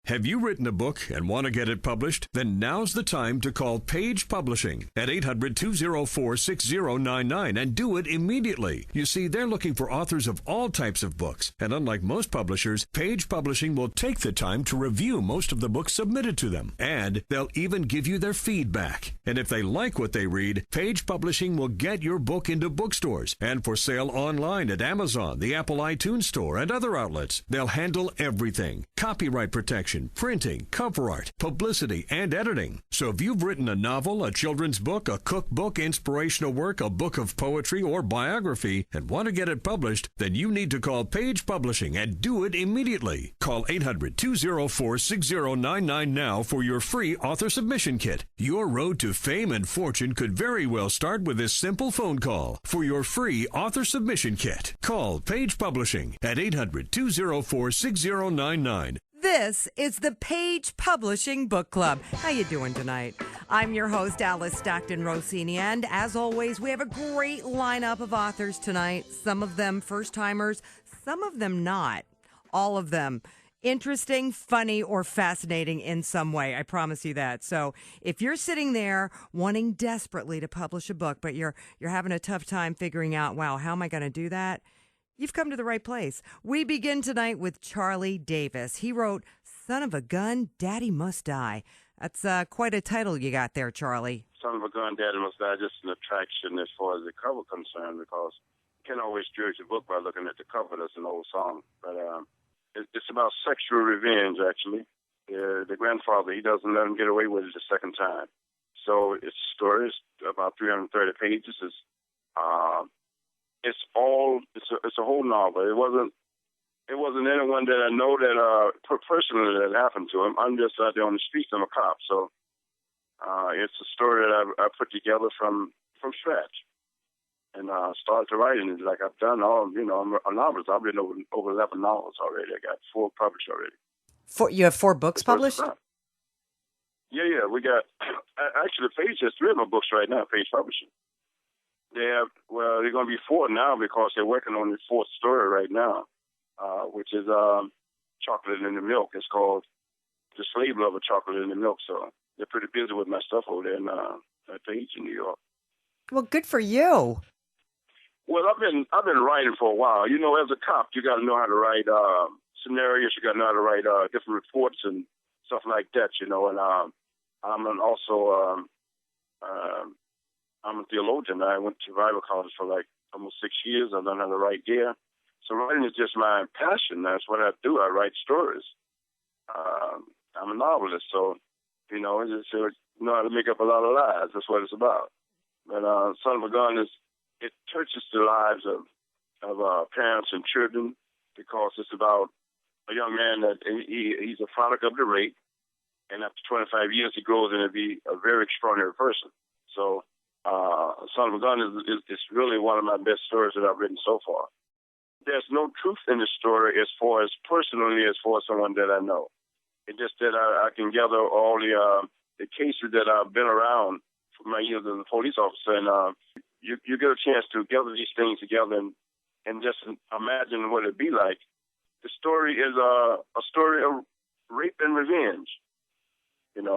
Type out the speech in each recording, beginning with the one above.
Have you written a book and want to get it published? Then now's the time to call Page Publishing at 800-204-6099 and do it immediately. You see, they're looking for authors of all types of books. And unlike most publishers, Page Publishing will take the time to review most of the books submitted to them. And they'll even give you their feedback. And if they like what they read, Page Publishing will get your book into bookstores and for sale online at Amazon, the Apple iTunes Store, and other outlets. They'll handle everything: copyright protection, printing, cover art, publicity, and editing. So if you've written a novel, a children's book, a cookbook, inspirational work, a book of poetry, or biography, and want to get it published, then you need to call Page Publishing and do it immediately. Call 800-204-6099 now for your free author submission kit. Your road to fame and fortune could very well start with this simple phone call. For your free author submission kit, call Page Publishing at 800-204-6099. This is the Page Publishing Book Club. How you doing tonight? I'm your host, Alice Stockton Rossini, and as always, we have a great lineup of authors tonight. Some of them first-timers, some of them not. All of them interesting, funny, or fascinating in some way. I promise you that. So if you're sitting there wanting desperately to publish a book, but you're having a tough time figuring out, wow, how am I going to do that? You've come to the right place. We begin tonight with Charlie Davis. He wrote Son of a Gun, Daddy Must Die. That's quite a title you got there, Charlie. Son of a Gun, Daddy Must Die, just an attraction as far as the cover concerned, because you can't always judge a book by looking at the cover. That's an old song. But it's about sexual revenge, actually. The grandfather, he doesn't let him get away with it the second time. So it's a story. It's about 330 pages. It's a whole novel. It wasn't anyone that I know that personally that happened to him. I'm just out there on the streets. I'm a cop, so it's a story that I put together from scratch, and started to write it. Like I've done all, novels. I've written over 11 novels already. I got 4 published already. You have 4 books published? Yeah. We got actually Page has 3 of my books right now. Page Publishing. They're going to be 4 now because they're working on the 4th story right now, which is Chocolate in the Milk. It's called The Slave Lover Chocolate in the Milk. So they're pretty busy with my stuff over there in Page in New York. Well, good for you. Well, I've been writing for a while. As a cop, you got to know how to write scenarios. You got to know how to write different reports and stuff like that. And I'm a theologian. I went to Bible college for like almost 6 years. I learned how to write there. So writing is just my passion. That's what I do. I write stories. I'm a novelist, so, it's just, know how to make up a lot of lies. That's what it's about. But Son of a Gun it touches the lives of parents and children, because it's about a young man that he's a product of the rape, and after 25 years he grows into be a very extraordinary person. So Son of a Gun is really one of my best stories that I've written so far. There's no truth in the story as far as someone that I know. It's just that I can gather all the cases that I've been around for my years as a police officer, and you get a chance to gather these things together and just imagine what it'd be like. The story is a story of rape and revenge, And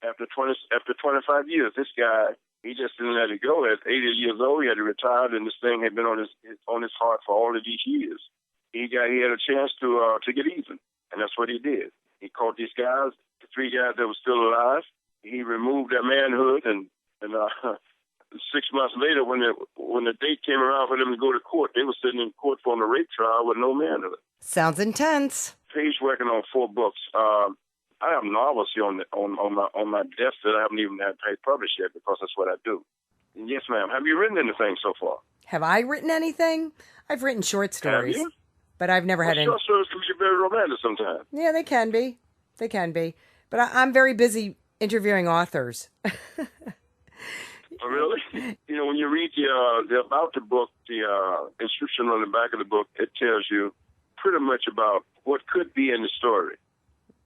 after 25 years, this guy, he just didn't let it go. At 80 years old, he had to retire, and this thing had been on his heart for all of these years. He had a chance to get even, and that's what he did. He caught these guys, the 3 guys that were still alive. He removed their manhood, and 6 months later, when the date came around for them to go to court, they were sitting in court for a rape trial with no manhood. Sounds intense. Page working on 4 books. I have novels here on my desk that I haven't even had published yet, because that's what I do. And yes, ma'am. Have you written anything so far? Have I written anything? I've written short stories. Have you? But I've never had any. Short stories can be very romantic sometimes. Yeah, they can be. But I'm very busy interviewing authors. Oh, really? When you read the about the book, the inscription on the back of the book, it tells you pretty much about what could be in the story.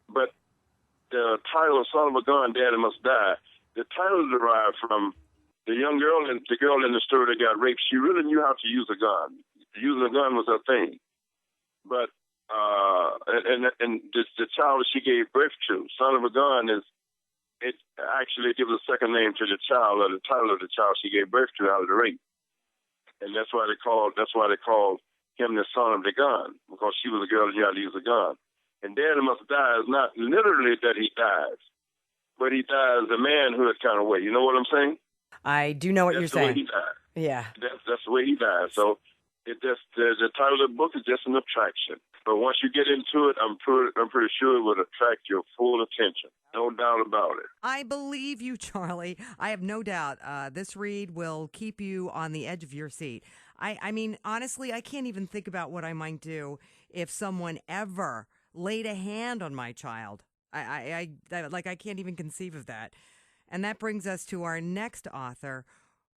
But the title of Son of a Gun, Daddy Must Die, the title derived from the girl in the story that got raped. She really knew how to use a gun. Using a gun was her thing. But and the child that she gave birth to, Son of a Gun, it actually gives a second name to the child, or the title of the child she gave birth to out of the rape, and that's why they called him the son of the gun, because she was a girl and he had to use a gun. And Daddy must die is not literally that he dies, but he dies a manhood kind of way. You know what I'm saying? I do know what you're saying. That's the way he died. Yeah. That's the way he died. So the title of the book is just an attraction. But once you get into it, I'm pretty sure it would attract your full attention. No doubt about it. I believe you, Charlie. I have no doubt this read will keep you on the edge of your seat. I mean, honestly, I can't even think about what I might do if someone ever laid a hand on my child. I can't even conceive of that. And that brings us to our next author,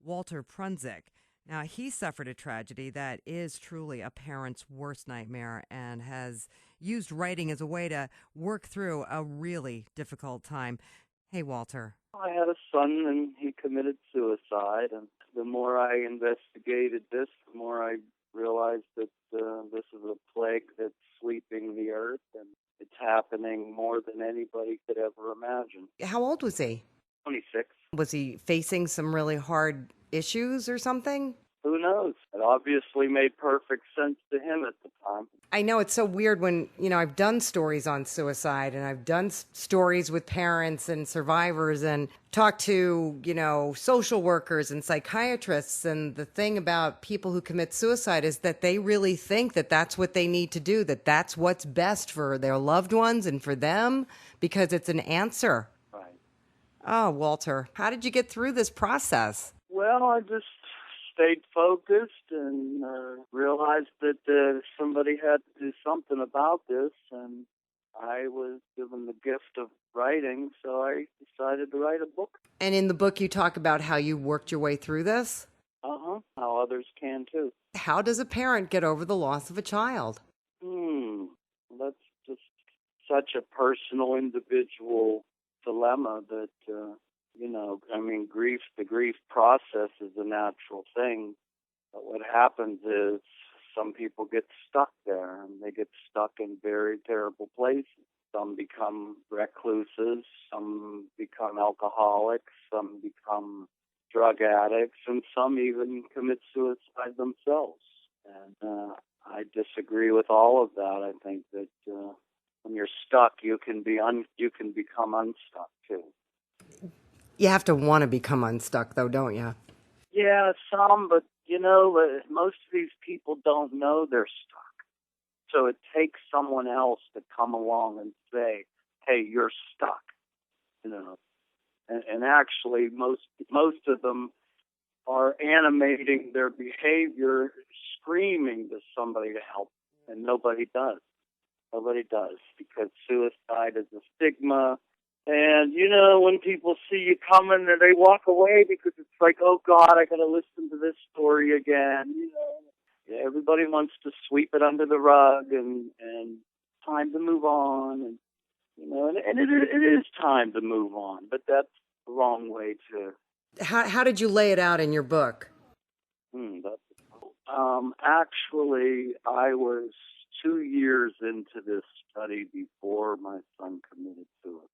Walter Prunzik. Now, he suffered a tragedy that is truly a parent's worst nightmare and has used writing as a way to work through a really difficult time. Hey, Walter. I had a son, and he committed suicide. And the more I investigated this, the more I realized that this is a plague that's sweeping the earth, and it's happening more than anybody could ever imagine. How old was he? 26. Was he facing some really hard issues or something? Who knows? It obviously made perfect sense to him at the time. I know it's so weird when, I've done stories on suicide and I've done stories with parents and survivors and talked to, social workers and psychiatrists. And the thing about people who commit suicide is that they really think that that's what they need to do, that that's what's best for their loved ones and for them because it's an answer. Right. Oh, Walter, how did you get through this process? Well, I just stayed focused and realized that somebody had to do something about this, and I was given the gift of writing, so I decided to write a book. And in the book, you talk about how you worked your way through this? How others can too. How does a parent get over the loss of a child? That's just such a personal, individual dilemma that the grief process is a natural thing. But what happens is some people get stuck there, and they get stuck in very terrible places. Some become recluses, some become alcoholics, some become drug addicts, and some even commit suicide themselves. And I disagree with all of that. I think that when you're stuck, you can become unstuck too. You have to want to become unstuck, though, don't you? Yeah, some, but, most of these people don't know they're stuck. So it takes someone else to come along and say, hey, you're stuck, And actually, most of them are animating their behavior, screaming to somebody to help, and nobody does. Nobody does, because suicide is a stigma. And, when people see you coming, they walk away because it's like, oh, God, I got to listen to this story again. Everybody wants to sweep it under the rug and time to move on. And it is time to move on, but that's the wrong way to. How did you lay it out in your book? Actually, I was 2 years into this study before my son committed suicide.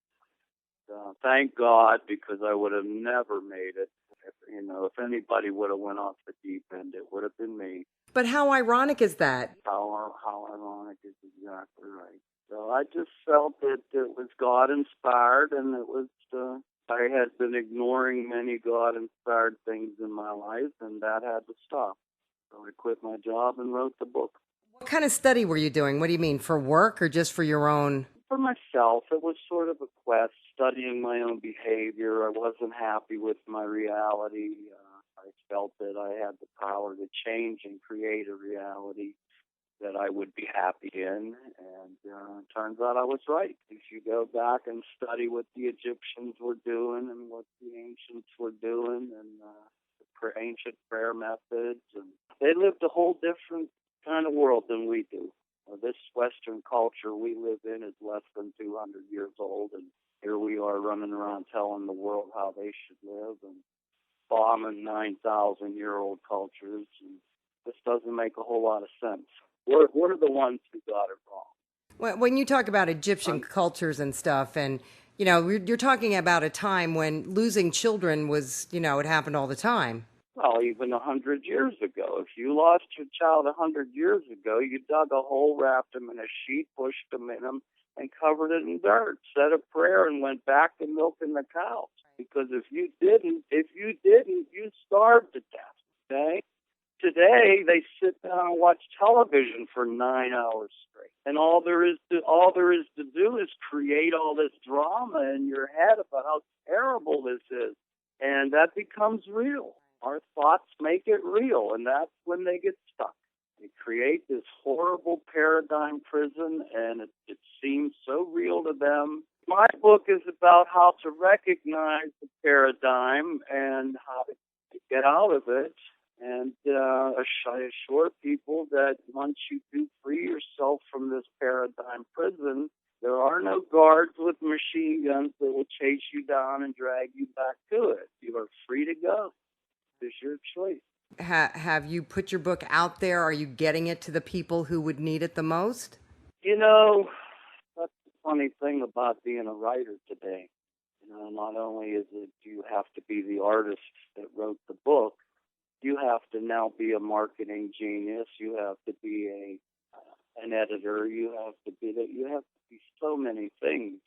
Thank God, because I would have never made it. If anybody would have went off the deep end, it would have been me. But how ironic is that? How ironic is exactly right. So I just felt that it was God-inspired, and it was I had been ignoring many God-inspired things in my life, and that had to stop. So I quit my job and wrote the book. What kind of study were you doing? What do you mean, for work or just for your own? For myself. It was sort of a quest, studying my own behavior. I wasn't happy with my reality. I felt that I had the power to change and create a reality that I would be happy in. And it turns out I was right. If you go back and study what the Egyptians were doing and what the ancients were doing and the ancient prayer methods, and they lived a whole different kind of world than we do. This Western culture we live in is less than 200 years old, and here we are running around telling the world how they should live and bombing 9,000-year-old cultures. And this doesn't make a whole lot of sense. We're the ones who got it wrong. When you talk about Egyptian cultures and stuff, and you're talking about a time when losing children was, it happened all the time. Well, even 100 years ago. If you lost your child 100 years ago, you dug a hole, wrapped him in a sheet, pushed him in him, and covered it in dirt, said a prayer, and went back to milking the cows. Because if you didn't, you starved to death. Okay? Today, they sit down and watch television for 9 hours straight, and all there is to do is create all this drama in your head about how terrible this is, and that becomes real. Our thoughts make it real, and that's when they get stuck. They create this horrible paradigm prison, and it seems so real to them. My book is about how to recognize the paradigm and how to get out of it, and I assure people that once you do free yourself from this paradigm prison, there are no guards with machine guns that will chase you down and drag you back to it. You are free to go. It's your choice. Have you put your book out there? Are you getting it to the people who would need it the most? That's the funny thing about being a writer today. Not only is it you have to be the artist that wrote the book, you have to now be a marketing genius. You have to be an editor. You have to be so many things.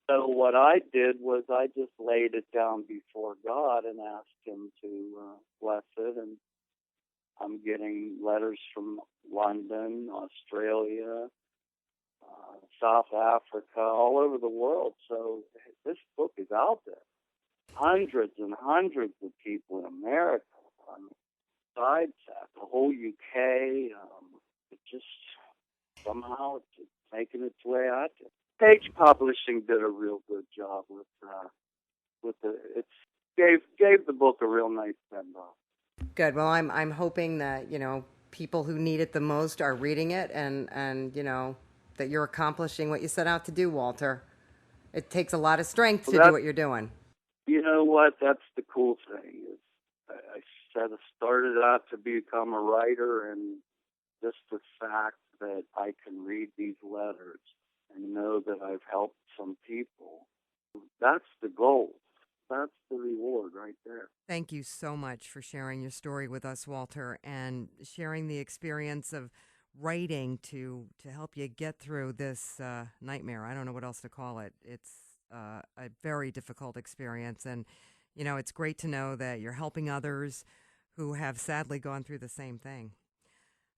So what I did was I just laid it down before God and asked Him to bless it. And I'm getting letters from London, Australia, South Africa, all over the world. So this book is out there. Hundreds and hundreds of people in America, besides that, the whole UK. It just somehow it's making its way out there. Page Publishing did a real good job gave the book a real nice send off. Good. Well, I'm hoping that people who need it the most are reading it, and that you're accomplishing what you set out to do, Walter. It takes a lot of strength to do what you're doing. You know what? That's the cool thing. Is I started out to become a writer, and just the fact that I can read these letters and know that I've helped some people, that's the goal. That's the reward right there. Thank you so much for sharing your story with us, Walter, and sharing the experience of writing to help you get through this nightmare. I don't know what else to call it. It's a very difficult experience, and it's great to know that you're helping others who have sadly gone through the same thing.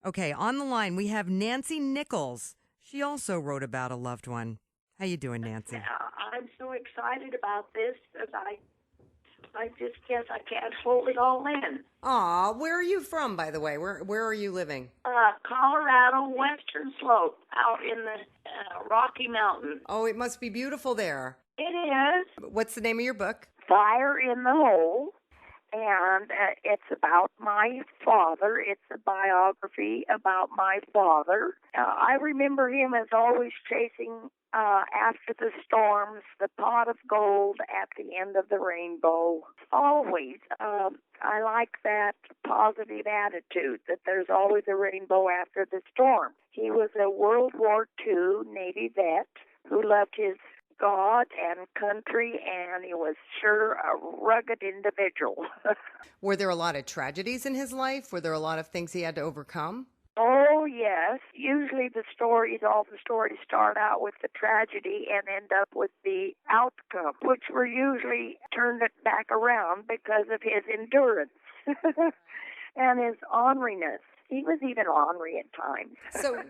Okay, on the line we have Nancy Nichols. She also wrote about a loved one. How you doing, Nancy? I'm so excited about this that I just guess I can't hold it all in. Aw, where are you from, by the way? Where are you living? Colorado, Western Slope, out in the Rocky Mountains. Oh, it must be beautiful there. It is. What's the name of your book? Fire in the Hole. And it's about my father. It's a biography about my father. I remember him as always chasing, after the storms, the pot of gold at the end of the rainbow. Always. I like that positive attitude that there's always a rainbow after the storm. He was a World War II Navy vet who loved his God and country, and he was sure a rugged individual. Were there a lot of tragedies in his life? Were there a lot of things he had to overcome? Oh, yes. Usually all the stories start out with the tragedy and end up with the outcome, which were usually turned it back around because of his endurance and his orneriness. He was even ornery at times.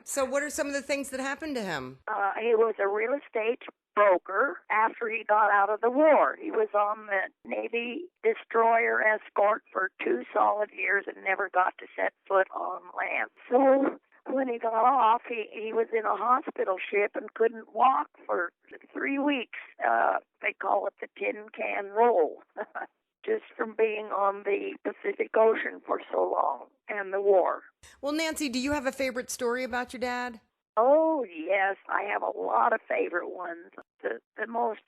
So what are some of the things that happened to him? He was a real estate broker after he got out of the war. He was on the Navy destroyer escort for 2 solid years and never got to set foot on land. So when he got off, he was in a hospital ship and couldn't walk for 3 weeks. They call it the tin can roll. Just from being on the Pacific Ocean for so long and the war. Well, Nancy, do you have a favorite story about your dad? Oh, yes, I have a lot of favorite ones. The most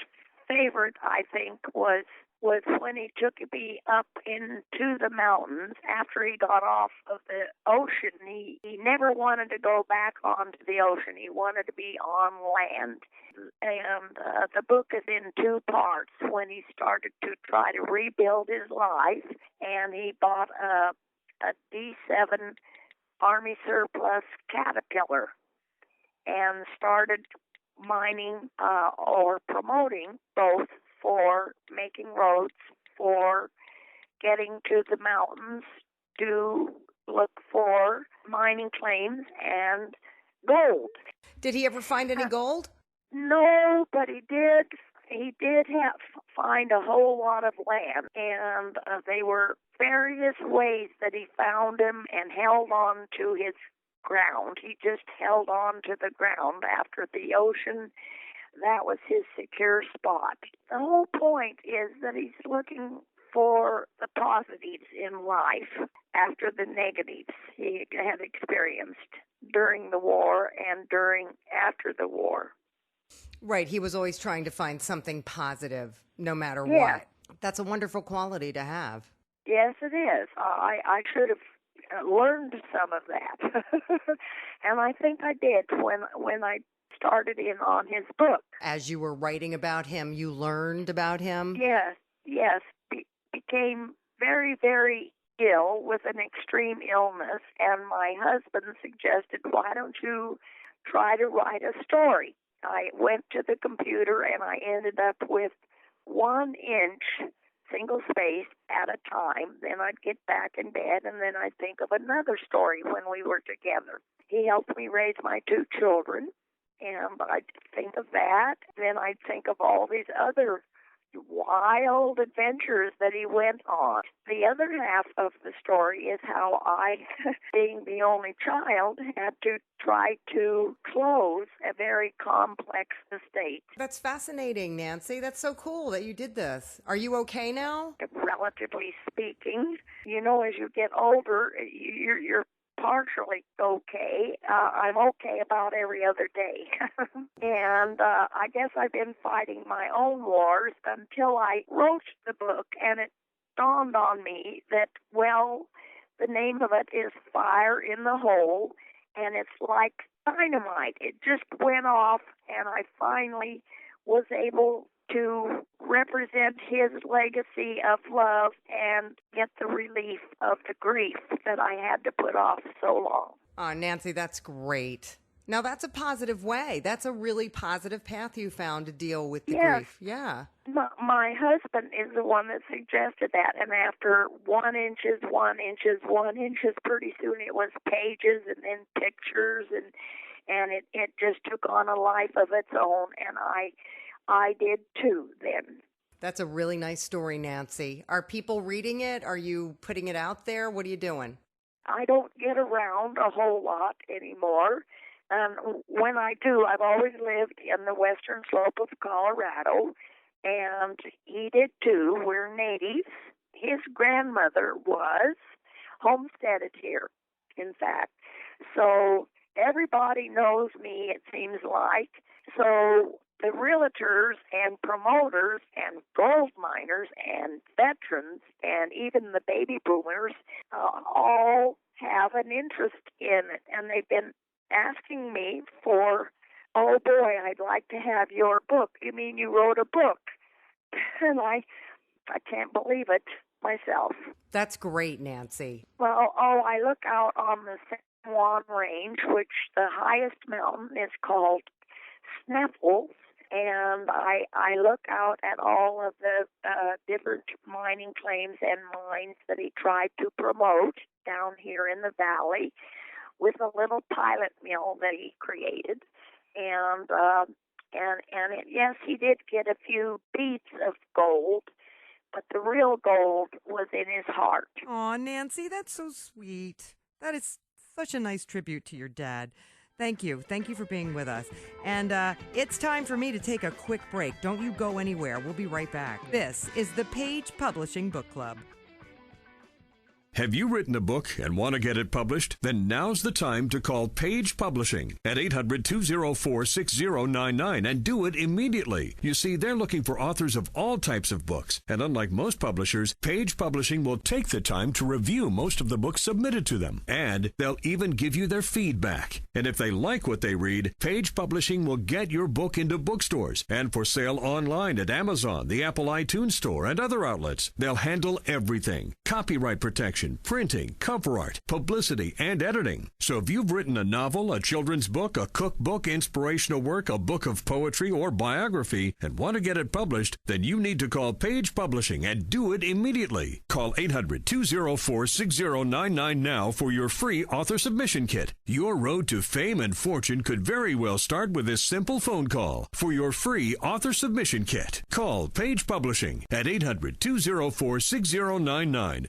favorite, I think, was was when he took me up into the mountains after he got off of the ocean. He never wanted to go back onto the ocean. He wanted to be on land. And the book is in two parts. When he started to try to rebuild his life, and he bought a D7 Army surplus Caterpillar and started mining or promoting both for making roads, for getting to the mountains to look for mining claims and gold. Did he ever find any gold? No, but he did. He did find a whole lot of land, and they were various ways that he found them and held on to his ground. He just held on to the ground after the ocean. That was his secure spot. The whole point is that he's looking for the positives in life after the negatives he had experienced during the war and after the war. Right. He was always trying to find something positive, no matter Yeah. what. That's a wonderful quality to have. Yes, it is. I should have learned some of that. And I think I did when I started in on his book. As you were writing about him, you learned about him? Yes. Became very, very ill with an extreme illness, and my husband suggested, why don't you try to write a story? I went to the computer and I ended up with 1 inch single space at a time. Then I'd get back in bed and then I'd think of another story when we were together. He helped me raise my 2 children, and I'd think of that. Then I'd think of all these other wild adventures that he went on. The other half of the story is how I, being the only child, had to try to close a very complex estate. That's fascinating, Nancy. That's so cool that you did this. Are you okay now? Relatively speaking, as you get older, you're partially okay. I'm okay about every other day. And I guess I've been fighting my own wars until I wrote the book, and it dawned on me that, well, the name of it is Fire in the Hole, and it's like dynamite. It just went off, and I finally was able to represent his legacy of love and get the relief of the grief that I had to put off so long. Oh, Nancy, that's great. Now, that's a positive way. That's a really positive path you found to deal with the grief. Yeah. My husband is the one that suggested that, and after 1 inches, pretty soon it was pages and then pictures, and it just took on a life of its own, and I did too then. That's a really nice story, Nancy. Are people reading it? Are you putting it out there? What are you doing? I don't get around a whole lot anymore. And when I do, I've always lived in the western slope of Colorado, and he did too. We're natives. His grandmother was homesteaded here, in fact. So everybody knows me, it seems like. So the realtors and promoters and gold miners and veterans and even the baby boomers all have an interest in it, and they've been asking me for, oh boy, I'd like to have your book. You mean you wrote a book? And I can't believe it myself. That's great, Nancy. Well, I look out on the San Juan Range, which the highest mountain is called Sneffels, and I look out at all of the different mining claims and mines that he tried to promote down here in the valley, with a little pilot mill that he created, and yes, he did get a few beads of gold, but the real gold was in his heart. Aw, Nancy, that's so sweet. That is such a nice tribute to your dad. Thank you. Thank you for being with us. And it's time for me to take a quick break. Don't you go anywhere. We'll be right back. This is the Page Publishing Book Club. Have you written a book and want to get it published? Then now's the time to call Page Publishing at 800-204-6099 and do it immediately. You see, they're looking for authors of all types of books, and unlike most publishers, Page Publishing will take the time to review most of the books submitted to them, and they'll even give you their feedback. And if they like what they read, Page Publishing will get your book into bookstores and for sale online at Amazon, the Apple iTunes Store, and other outlets. They'll handle everything: copyright protection, printing, cover art, publicity, and editing. So if you've written a novel, a children's book, a cookbook, inspirational work, a book of poetry, or biography, and want to get it published, then you need to call Page Publishing and do it immediately. Call 800-204-6099 now for your free author submission kit. Your road to fame and fortune could very well start with this simple phone call. For your free author submission kit, call Page Publishing at 800-204-6099.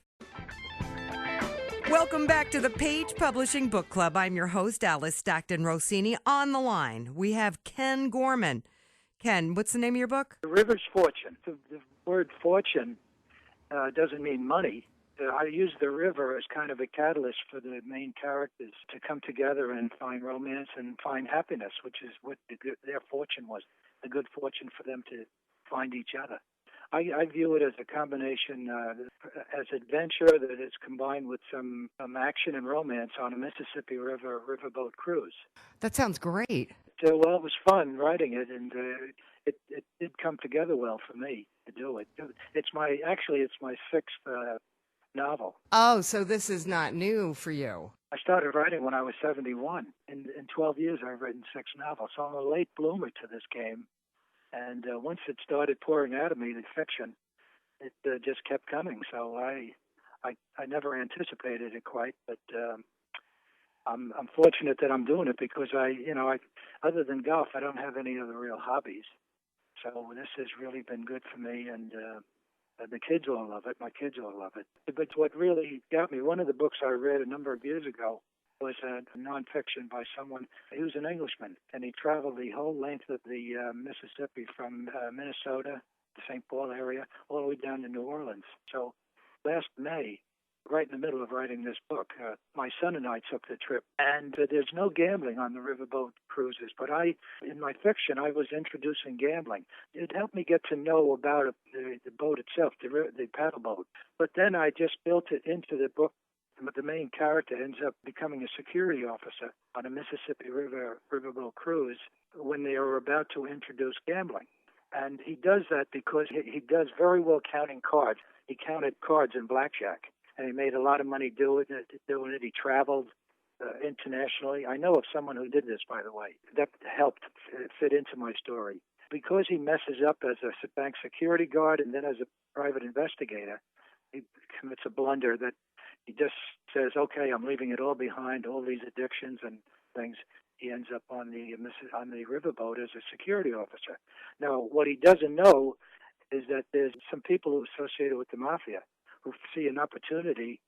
Welcome back to the Page Publishing Book Club. I'm your host, Alice Stockton Rossini. On the line, we have Ken Gorman. Ken, what's the name of your book? The River's Fortune. The word fortune doesn't mean money. I use the river as kind of a catalyst for the main characters to come together and find romance and find happiness, which is what their fortune was, the good fortune for them to find each other. I view it as a combination, as adventure that is combined with some action and romance on a Mississippi River riverboat cruise. That sounds great. So, well, it was fun writing it, and it did come together well for me to do it. It's my sixth novel. Oh, so this is not new for you. I started writing when I was 71. In 12 years, I've written 6 novels. So I'm a late bloomer to this game. And once it started pouring out of me, the fiction, it just kept coming. So I never anticipated it quite, but I'm fortunate that I'm doing it because I other than golf, I don't have any other real hobbies. So this has really been good for me, and the kids all love it. My kids all love it. But what really got me, one of the books I read a number of years ago was a nonfiction by someone. He was an Englishman, and he traveled the whole length of the Mississippi from Minnesota, the St. Paul area, all the way down to New Orleans. So last May, right in the middle of writing this book, my son and I took the trip. And there's no gambling on the riverboat cruises, but in my fiction, I was introducing gambling. It helped me get to know about the boat itself, the paddle boat. But then I just built it into the book. But the main character ends up becoming a security officer on a Mississippi riverboat cruise when they are about to introduce gambling. And he does that because he does very well counting cards. He counted cards in blackjack, and he made a lot of money doing it. He traveled internationally. I know of someone who did this, by the way. That helped fit into my story. Because he messes up as a bank security guard and then as a private investigator, he commits a blunder that he just says, okay, I'm leaving it all behind, all these addictions and things. He ends up on the riverboat as a security officer. Now, what he doesn't know is that there's some people who are associated with the mafia who see an opportunity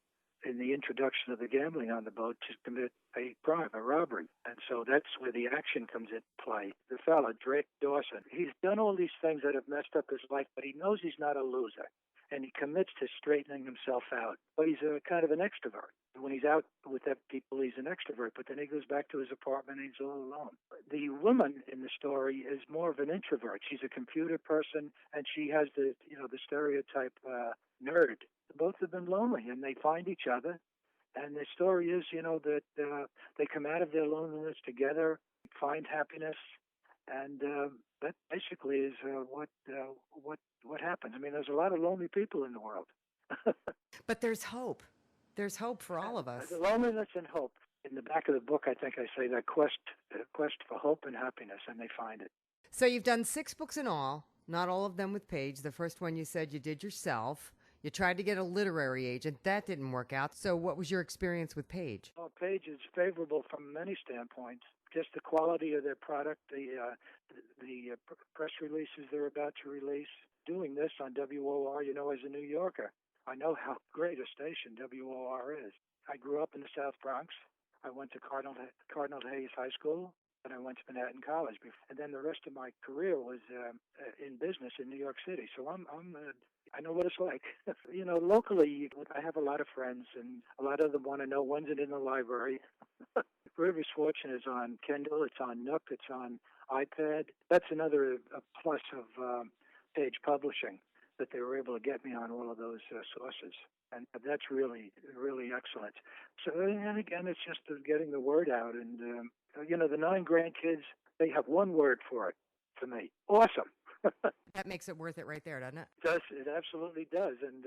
in the introduction of the gambling on the boat to commit a crime, a robbery. And so that's where the action comes into play. The fellow, Drake Dawson, he's done all these things that have messed up his life, but he knows he's not a loser. And he commits to straightening himself out. But he's a kind of an extrovert. When he's out with people, he's an extrovert. But then he goes back to his apartment and he's all alone. The woman in the story is more of an introvert. She's a computer person, and she has the stereotype nerd. Both of them lonely, and they find each other. And the story is, that they come out of their loneliness together, find happiness, and that basically is what happens. I mean, there's a lot of lonely people in the world. But there's hope. There's hope for all of us. The loneliness and hope. In the back of the book, I think I say that quest for hope and happiness, and they find it. So you've done 6 books in all, not all of them with Page. The first one you said you did yourself. You tried to get a literary agent. That didn't work out. So what was your experience with Page? Well, Page is favorable from many standpoints. Just the quality of their product, the press releases they're about to release. Doing this on WOR, as a New Yorker, I know how great a station WOR is. I grew up in the South Bronx. I went to Cardinal Hayes High School. and I went to Manhattan College. And then the rest of my career was in business in New York City. So I know what it's like. Locally, I have a lot of friends, and a lot of them want to know when's it in the library. Rivers Fortune is on Kindle, it's on Nook, it's on iPad. That's another plus of Page Publishing, that they were able to get me on all of those sources. And that's really, really excellent. So, and again, it's just getting the word out. And, the 9 grandkids, they have one word for it, for me. Awesome. That makes it worth it right there, doesn't it? It absolutely does. And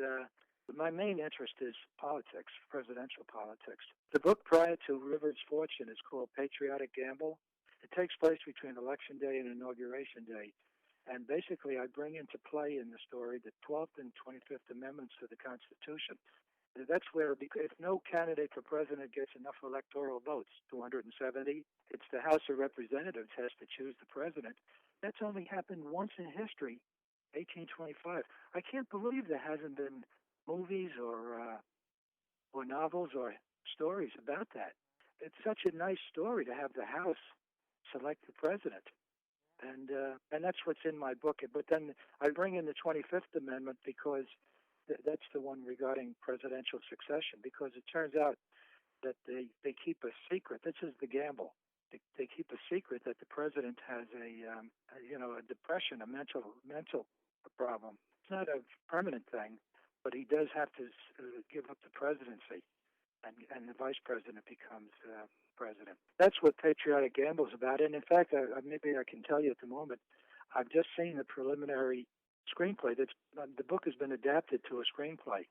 my main interest is politics, presidential politics. The book prior to Rivers Fortune is called Patriotic Gamble. It takes place between Election Day and Inauguration Day. And basically, I bring into play in the story the 12th and 25th Amendments to the Constitution. That's where, if no candidate for president gets enough electoral votes, 270, it's the House of Representatives has to choose the president. That's only happened once in history, 1825. I can't believe there hasn't been movies or novels or stories about that. It's such a nice story to have the House select the president. And that's what's in my book. But then I bring in the 25th Amendment because that's the one regarding presidential succession, because it turns out that they keep a secret. This is the gamble. They keep a secret that the president has a depression, a mental problem. It's not a permanent thing, but he does have to give up the presidency, and the vice president becomes president. That's what Patriotic Gamble is about. And in fact, maybe I can tell you at the moment, I've just seen the preliminary screenplay. The book has been adapted to a screenplay.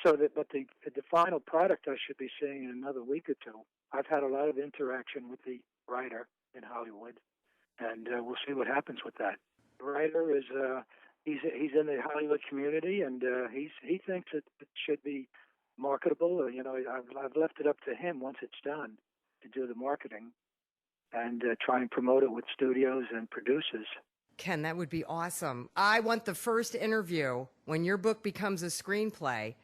But the final product I should be seeing in another week or two. I've had a lot of interaction with the writer in Hollywood, and we'll see what happens with that. The writer is he's in the Hollywood community, and he thinks it should be marketable. I've left it up to him once it's done to do the marketing and try and promote it with studios and producers. Ken, that would be awesome. I want the first interview when your book becomes a screenplay,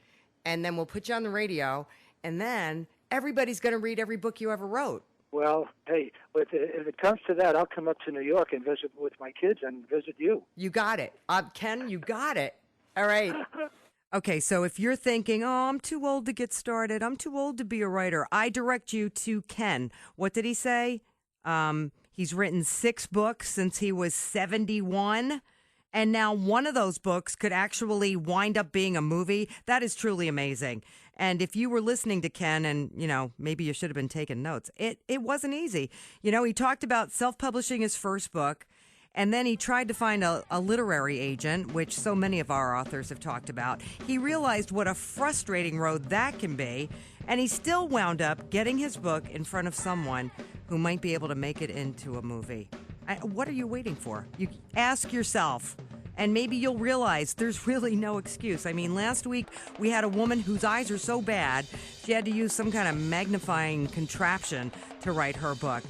and then we'll put you on the radio, and then everybody's going to read every book you ever wrote. Well, hey, if it comes to that, I'll come up to New York and visit with my kids and visit you. You got it. Ken, you got it. All right. Okay, so if you're thinking, I'm too old to get started, I'm too old to be a writer, I direct you to Ken. What did he say? He's written 6 books since he was 71, and now one of those books could actually wind up being a movie. That is truly amazing. And if you were listening to Ken and, maybe you should have been taking notes, it wasn't easy. He talked about self-publishing his first book, and then he tried to find a literary agent, which so many of our authors have talked about. He realized what a frustrating road that can be, and he still wound up getting his book in front of someone who might be able to make it into a movie. What are you waiting for? You ask yourself, and maybe you'll realize there's really no excuse. I mean, last week we had a woman whose eyes are so bad, she had to use some kind of magnifying contraption to write her book.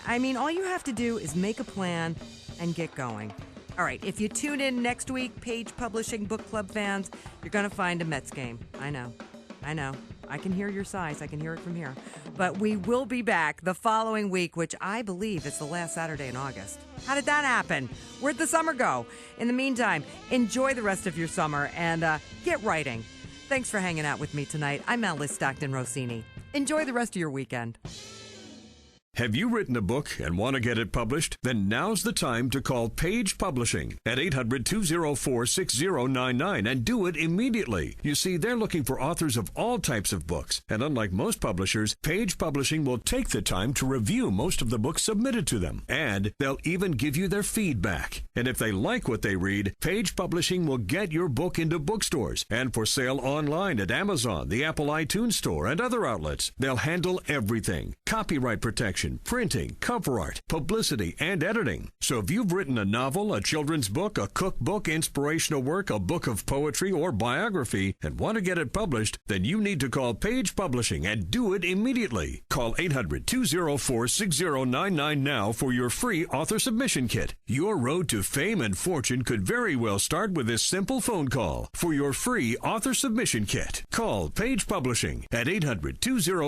I mean, all you have to do is make a plan and get going. All right, if you tune in next week, Page Publishing Book Club fans, you're going to find a Mets game. I know. I can hear your sighs. I can hear it from here. But we will be back the following week, which I believe is the last Saturday in August. How did that happen? Where'd the summer go? In the meantime, enjoy the rest of your summer and get writing. Thanks for hanging out with me tonight. I'm Alice Stockton Rossini. Enjoy the rest of your weekend. Have you written a book and want to get it published? Then now's the time to call Page Publishing at 800-204-6099 and do it immediately. You see, they're looking for authors of all types of books. And unlike most publishers, Page Publishing will take the time to review most of the books submitted to them. And they'll even give you their feedback. And if they like what they read, Page Publishing will get your book into bookstores and for sale online at Amazon, the Apple iTunes Store, and other outlets. They'll handle everything. Copyright protection, printing, cover art, publicity, and editing. So if you've written a novel, a children's book, a cookbook, inspirational work, a book of poetry, or biography, and want to get it published, then you need to call Page Publishing and do it immediately. Call 800-204-6099 now for your free author submission kit. Your road to fame and fortune could very well start with this simple phone call. For your free author submission kit, call Page Publishing at 800-204